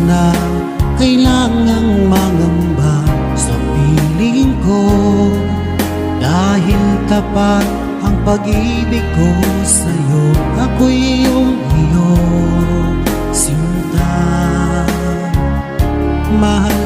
na kailangang mangamba sa piling ko, dahil tapat ang pag-ibig ko sa'yo. Ako'y iyong sinta, mahal